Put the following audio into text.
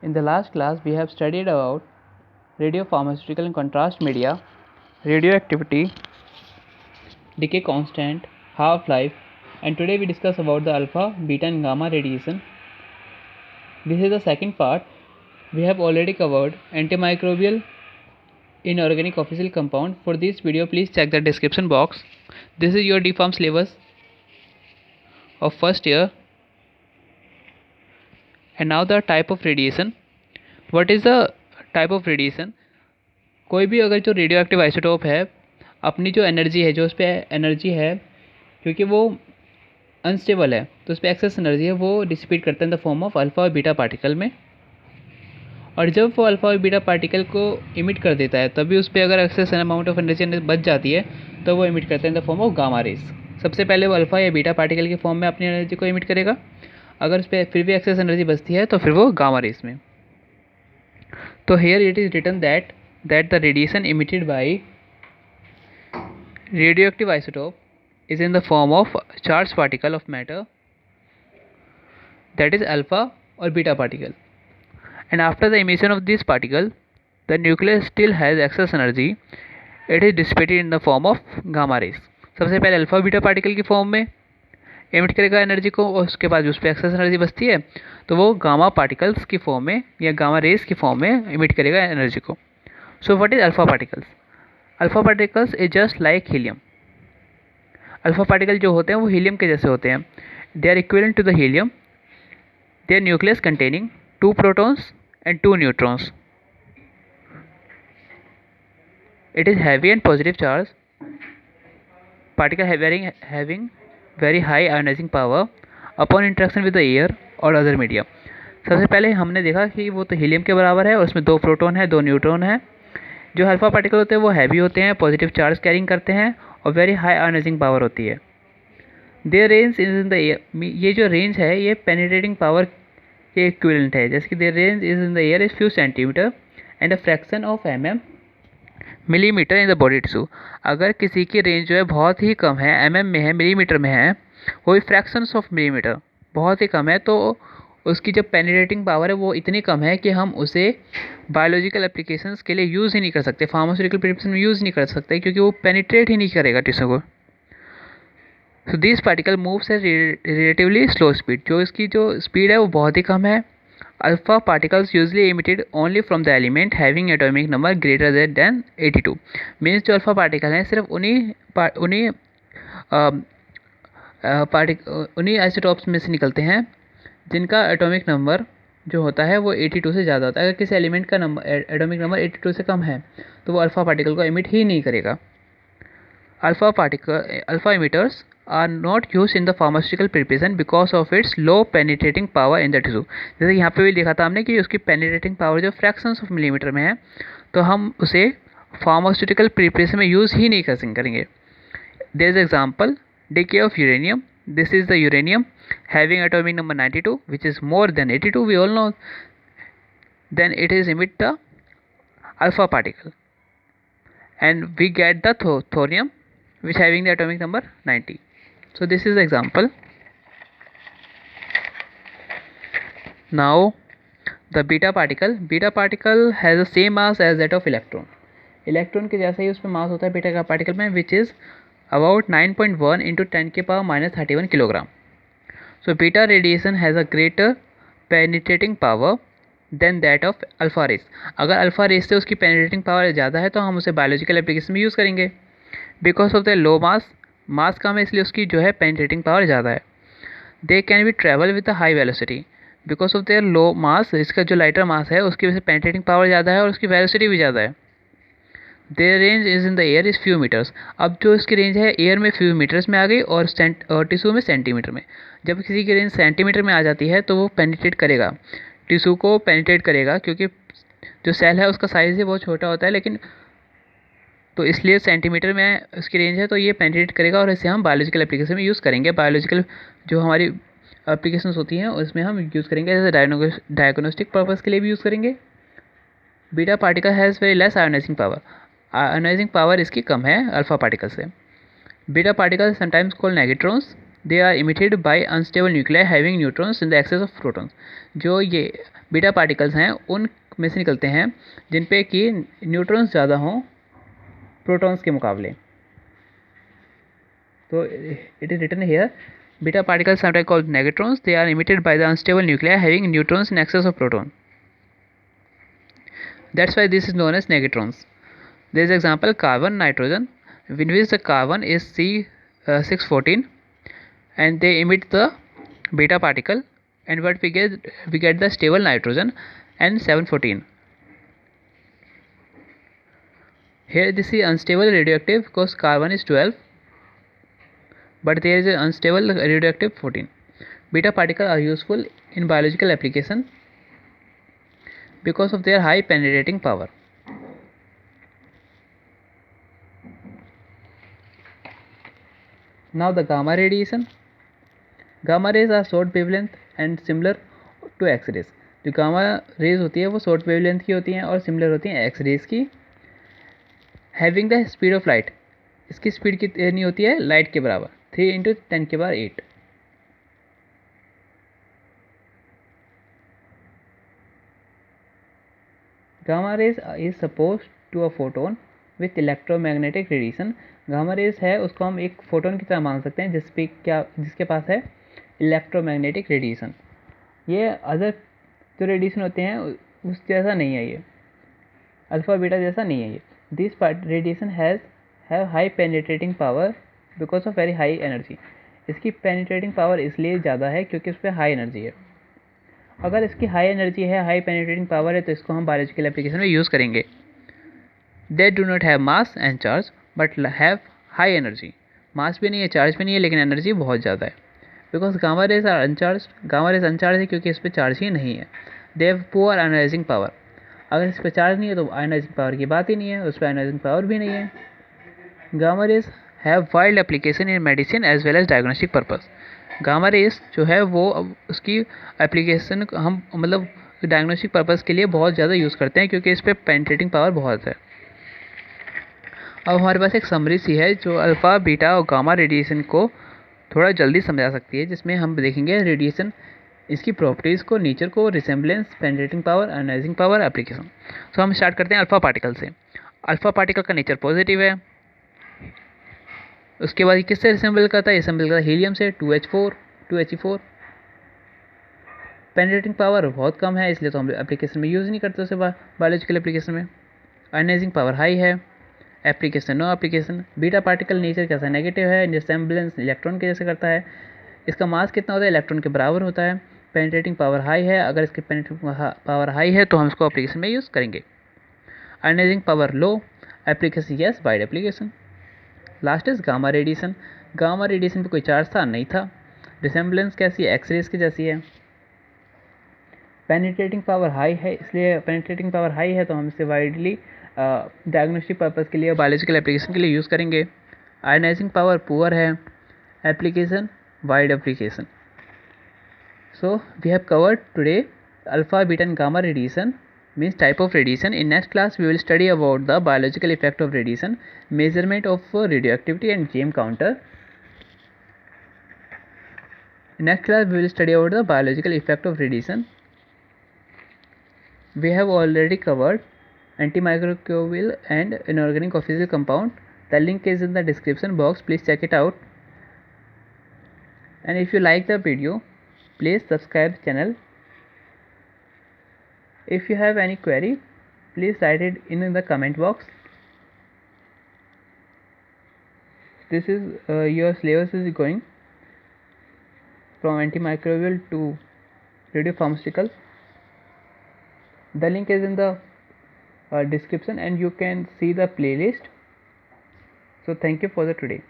In the last class, we have studied about radiopharmaceutical and contrast media, radioactivity, decay constant, half-life, and today we discuss about the alpha, beta and gamma radiation. This is the second part. We have already covered antimicrobial inorganic official compound. For this video, please check the description box. This is your DPharm syllabus of first year. And now the type of radiation. What is the type of radiation? कोई भी अगर जो radio active isotope है अपनी जो energy है, जो उस पर एनर्जी है, क्योंकि वो अनस्टेबल है तो उस पर एक्सेस एनर्जी है, वो डिसिपेट करता है in the form of alpha और बीटा पार्टिकल में। और जब वो अल्फ़ा और बीटा पार्टिकल को इमिट कर देता है तभी उस पर अगर एक्सेस अमाउंट ऑफ एनर्जी बच जाती है तो वो इमिट करता है in the form of gamma rays. सबसे पहले वो अल्फ़ा या बीटा पार्टिकल के फॉर्म में अपनी एनर्जी को इमिट करेगा, अगर उस पर फिर भी एक्सेस एनर्जी बचती है तो फिर वो गामा रेज में। तो here it is written that the radiation emitted by radioactive isotope is in the form of charged particle of matter, that is alpha or beta particle, and after the emission of this particle the nucleus still has excess energy. It is dissipated in the form of gamma rays. सबसे पहले alpha beta particle की form में emit करेगा energy को और उसके बाद उस पर एक्सेस एनर्जी बचती है तो वो गामा पार्टिकल्स की फॉर्म में या गामा रेज की फॉर्म में इमिट करेगा एनर्जी को। So what is alpha particles? Alpha particles is just like helium. Alpha particle जो होते हैं वो हीलियम के जैसे होते हैं। They are equivalent to the helium. Their nucleus containing 2 protons and 2 neutrons. It is heavy and positive charge. Particle having very high ionizing power upon interaction with the air or other media. सबसे पहले हमने देखा कि वो तो helium के बराबर है और उसमें 2 प्रोटॉन है, 2 न्यूट्रॉन है। जो अल्फा पार्टिकल होते हैं वो हैवी होते हैं, पॉजिटिव चार्ज कैरिंग करते हैं और वेरी हाई आयोनाइजिंग पावर होती है। Their range is in the air, ये जो रेंज है ये पेनिट्रेटिंग पावर के इक्विवेलेंट है। जैसे कि their range is in the air is few centimetre and a fraction of millimetre in the body tissue. अगर किसी की रेंज जो है बहुत ही कम है, में है, मिलीमीटर में है, वो भी फ्रैक्शंस ऑफ मिलीमीटर, बहुत ही कम है, तो उसकी जो पेनिट्रेटिंग पावर है वो इतनी कम है कि हम उसे बायोलॉजिकल एप्लीकेशंस के लिए यूज़ ही नहीं कर सकते, फार्मास्यूटिकल प्रिपरेशन में यूज़ नहीं कर सकते, क्योंकि वो पेनिट्रेट ही नहीं करेगा टिश्यू को। So this particle moves at relatively slow speed, जो इसकी जो स्पीड है वो बहुत ही कम है। Alpha particles usually emitted only from the element having atomic number greater than 82। Means जो अल्फा पार्टिकल हैं सिर्फ उन्हीं आइसोटॉप्स में से निकलते हैं जिनका एटॉमिक नंबर जो होता है वो 82 से ज़्यादा होता है। अगर किसी एलिमेंट का नंबर एटॉमिक नंबर 82 से कम है तो वो अल्फ़ा पार्टिकल को इमिट ही नहीं करेगा। Alpha emitters are not use in the pharmaceutical preparation because of its low penetrating power in the tissue. जैसे यहाँ पे भी देखा था हमने कि उसकी पेनिट्रेटिंग पावर जो फ्रैक्शंस ऑफ मिलीमीटर में है, तो हम उसे फार्मास्यूटिकल प्रिपरेशन में यूज़ ही नहीं करेंगे। There is example decay of uranium. This is the uranium having atomic number 92, which is more than 82, we all know. Then it is emit the alpha particle and we get the thorium which having the atomic number 90. So this is the example. Now the beta particle has the same mass as that of electron. Electron के जैसा ही उसमें मास होता है beta का particle में, which is about 9.1 into 10 के power minus 31 kilogram. So beta radiation has a greater penetrating power than that of alpha rays. अगर alpha rays से उसकी पेनिट्रेटिंग पावर ज़्यादा है तो हम उसे बायोलॉजिकल एप्लीकेशन में यूज़ करेंगे। Because of the low mass कम है इसलिए उसकी जो है पेनिट्रेटिंग पावर ज़्यादा है। They can be travel with a high velocity because of their low mass, इसका जो लाइटर मास है उसकी वजह से पेनिट्रेटिंग पावर ज़्यादा है और उसकी वेलोसिटी भी ज़्यादा है। Their range is in the air is few metres. अब जो इसकी रेंज है एयर में फ्यू मीटर्स में आ गई और टिश्यू में सेंटीमीटर में। जब किसी की रेंज सेंटीमीटर में आ जाती है तो वो पेनिट्रेट करेगा, टिश्यू को पेनिट्रेट करेगा, क्योंकि जो सेल है उसका साइज़ ही बहुत छोटा होता है, लेकिन तो इसलिए सेंटीमीटर में उसकी रेंज है तो ये पेनिट्रेट करेगा और इसे हम बायोलॉजिकल एप्लीकेशन में यूज़ करेंगे। बायोलॉजिकल जो हमारी एप्लीकेशंस होती हैं उसमें हम यूज़ करेंगे, जैसे डायग्नोस्टिक पर्पज़ के लिए भी यूज़ करेंगे। Beta particle has very less ionizing power, ionizing power इसकी कम है अल्फा पार्टिकल से। Beta particle sometimes called negatrons, they are emitted by unstable nuclei having neutrons in the excess of protons. जो ये बीटा पार्टिकल्स हैं उन में से निकलते हैं जिन पे कि न्यूट्रॉन्स ज़्यादा हों प्रोटॉन्स के मुकाबले। तो it is written here, beta particles sometimes called negatrons, they are emitted by the unstable nuclei having neutrons in excess of proton. That's why this is known as negatrons. There is example carbon nitrogen, in which the carbon is C614 and they emit the beta particle, and what we get the stable nitrogen N714. Here this is unstable radioactive because carbon is 12, but there is an unstable radioactive 14. Beta particles are useful in biological application because of their high penetrating power. Now the gamma radiation. Gamma rays are short wavelength and similar to X rays. जो gamma rays होती है वो short wavelength की होती हैं और similar होती हैं एक्स रेज की। Having the speed of light, इसकी स्पीड कितनी होती है लाइट के बराबर, 3 × 10⁸. Gamma rays is suppose to a photon with electromagnetic radiation. Gamma rays है उसको हम एक फोटोन की तरह मान सकते हैं जिसके पास है इलेक्ट्रोमैग्नेटिक रेडिएशन। ये अदर जो रेडिएशन होते हैं उस जैसा नहीं है, ये अल्फा बीटा जैसा नहीं है। ये this radiation have high penetrating power because of very high energy. इसकी पेनिट्रेटिंग पावर इसलिए ज़्यादा है क्योंकि उस पर हाई एनर्जी है। अगर इसकी हाई एनर्जी है, हाई पेनिट्रेटिंग पावर है, तो इसको हम बायोलॉजिकल एप्लीकेशन में यूज़ करेंगे। They do not have mass and charge but have high energy. Mass भी नहीं है, चार्ज भी नहीं है, लेकिन एनर्जी बहुत ज़्यादा है। Because gamma rays are uncharge, gamma rays uncharge है क्योंकि इस पर चार्ज ही नहीं है। They have poor ionising power. अगर इस पर चार्ज नहीं है तो आयनाइजिंग पावर की बात ही नहीं है, उस पर आयनाइजिंग पावर भी नहीं है। Gamma rays have wide application in medicine as well as diagnostic purpose. Gamma rays जो है वो उसकी एप्लीकेशन हम मतलब डायग्नोस्टिक पर्पज़ के लिए बहुत ज़्यादा यूज़ करते हैं क्योंकि इस पर पेनिट्रेटिंग पावर बहुत है। अब हमारे पास एक समरी सी है जो अल्फ़ा बीटा और गामा रेडिएशन को थोड़ा जल्दी समझा सकती है, जिसमें हम देखेंगे रेडिएशन, इसकी प्रॉपर्टीज़ को, नेचर को, resemblance, penetrating power, ionizing power, application. So हम स्टार्ट करते हैं अल्फ़ा पार्टिकल से। अल्फ़ा पार्टिकल का नेचर पॉजिटिव है। उसके बाद किससे रिसेंबल करता है? रिसेंबल करता है हीलियम से, 2He4। पेनिट्रेटिंग पावर बहुत कम है, इसलिए तो हम एप्लीकेशन में यूज़ नहीं करते उसे बायोलॉजिकल एप्लीकेशन में। आयनाइजिंग पावर हाई है, application no application. Beta particle nature कैसा नेगेटिव है, रिसेंबलेंस इलेक्ट्रॉन के जैसे करता है। इसका मास कितना होता है? इलेक्ट्रॉन के बराबर होता है। पेनिट्रेटिंग पावर हाई है, अगर इसकी पेनिट्रेटिंग पावर हाई है तो हम इसको एप्लीकेशन में यूज़ करेंगे। Ionising power low, application yes, wide application. Last is gamma radiation. Gamma radiation पे कोई चार्ज था? नहीं था। रिसेंबलेंस कैसी है? एक्सरेज की जैसी है। पेनिट्रेटिंग पावर हाई है, इसलिए पेनिट्रेटिंग पावर हाई है तो हम इसे वाइडली डायग्नोस्टिक पर्पज़ के लिए, बायोलॉजिकल एप्लीकेशन के लिए यूज़ करेंगे। आयनाइजिंग पावर पुअर है, application wide application. So we have covered today alpha beta and gamma radiation means type of radiation. In next class we will study about the biological effect of radiation, measurement of radioactivity and GM counter. In next class we will study about the biological effect of radiation. We have already covered antimicrobial and inorganic or physical compound. The link is in the description box, please check it out. And if you like the video, please subscribe the channel. If you have any query, please write it in the comment box. This is your syllabus is going from antimicrobial to radiopharmaceutical. The link is in the description and you can see the playlist. So thank you for the today.